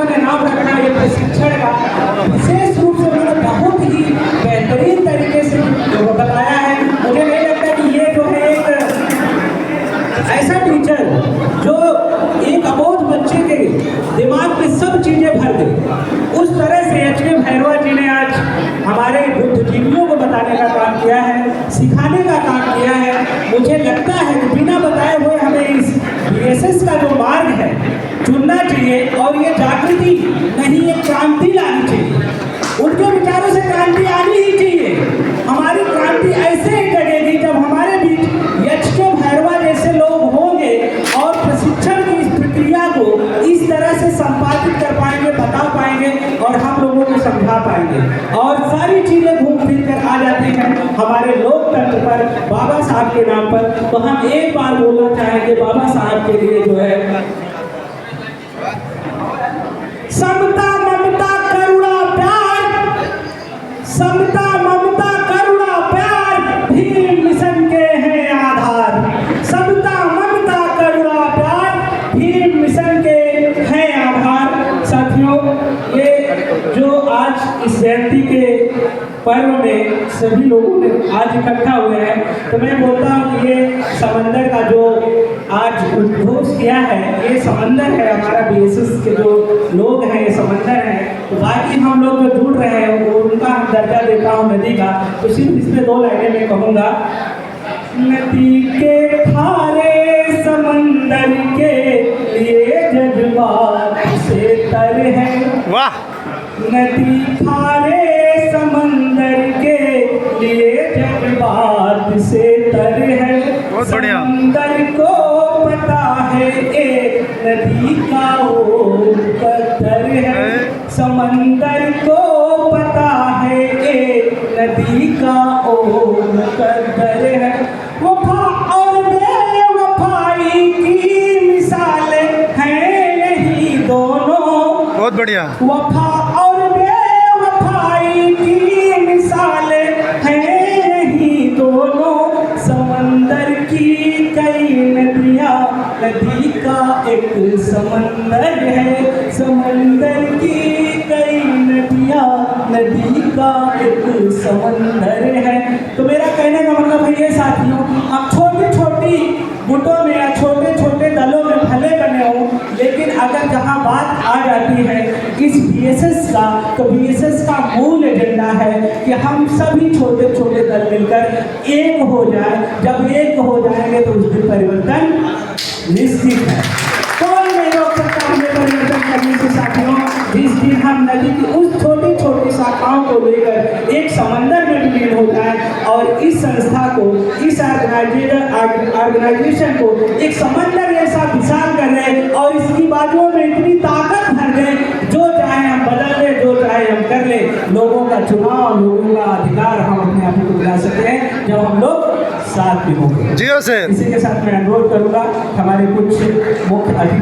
उन्होंने नाम रखा ये प्रशिक्षण का, विशेष रूप से उन्होंने बहुत ही बेहतरीन तरीके से बताया है। मुझे नहीं लगता कि ये जो है एक ऐसा टीचर जो एक अबोध बच्चे के दिमाग में सब चीजें भर दे, उस तरह से एच.के. भैरवा जी ने आज हमारे बुद्धिजीवियों को बताने का काम किया है, सिखाने का काम किया है। मुझे लगता है कि बिना बताए हुए हमें इस बीएसएस का जो मार्ग है चुनना चाहिए और ये जागृति नहीं, एक क्रांति लानी चाहिए। उनके विचारों से क्रांति आनी ही चाहिए। हमारी क्रांति ऐसे ही लगेगी जब हमारे बीच एच.के. भैरवा जैसे लोग होंगे और प्रशिक्षण की इस प्रक्रिया को इस तरह से संपादित कर पाएंगे, बता पाएंगे और हम लोगों को समझा पाएंगे। और सारी चीजें घूम फिर कर आ जाती हैं हमारे लोकतंत्र पर, बाबा साहब के नाम पर। तो हम एक बार बोलना चाहेंगे बाबा साहब के लिए जो है समता ममता करुणा प्यार, समता ममता करुणा प्यार भीम मिशन के हैं आधार। समता ममता करुणा प्यार भीम मिशन के हैं आधार। साथियों, ये जो आज इस जयंती के पर्व में सभी लोगों ने आज इकट्ठा हुए हैं, तो मैं बोलता हूँ कि ये समंदर का जो आज उद्घोष किया है, ये समंदर है। हमारा बीएसएस के जो लोग हैं ये समंदर है। तो बाकी हम लोग जो जुड़ रहे हैं वो उनका हम दर्जा देता हूँ नदी का। तो सिर्फ इसमें 2 लाइनें मैं कहूँगा। नदी के थारे समंदर के लिए जज्बात से तर है। वाह। नदी थारे समंदर के लिए जज्बात से तर है। बहुत बढ़िया। समंदर को पता है एक नदी का वो कदर है। समंदर को पता है एक नदी का वो कदर है। वफा और बेवफाई की मिसालें हैं यही दोनों। बहुत बढ़िया। वफा और बेवफाई की मिसालें हैं यही दोनों। समंदर की कई नदियाँ, नदी का एक समंदर है। समंदर की कई नदियाँ, नदी का एक समंदर है। तो मेरा कहने का मतलब है ये साथियों, हम छोटी छोटी गुटों में या छोटे छोटे दलों में भले बने हों, लेकिन अगर जहाँ बात आ जाती है इस बीएसएस का, तो बीएसएस का मूल एजेंडा है कि हम सभी छोटे छोटे दल मिलकर एक हो जाए। जब एक हो जाएंगे तो उस दिन परिवर्तन निश्चित है। कौन नहीं रोक सकता हमें परिवर्तन करने से साथियों। जिस दिन हम नदी की उस छोटी छोटी शाखाओं को लेकर एक समंदर में विलीन हो जाए और इस संस्था को, इस ऑर्गेनाइजेशन को एक समंदर जैसा विशाल कर रहे और इसकी बाजुओं में इतनी ताकत भर दे, जो चाहे हम बदल ले, जो चाहे हम कर ले। लोगों का चुनाव, लोगों का अधिकार हम अपने आप को दिला सकते हैं जब हम लोग साथ में होंगे। जी सर। इसी के साथ मैं अनुरोध करूंगा हमारे कुछ मुख्य अतिथि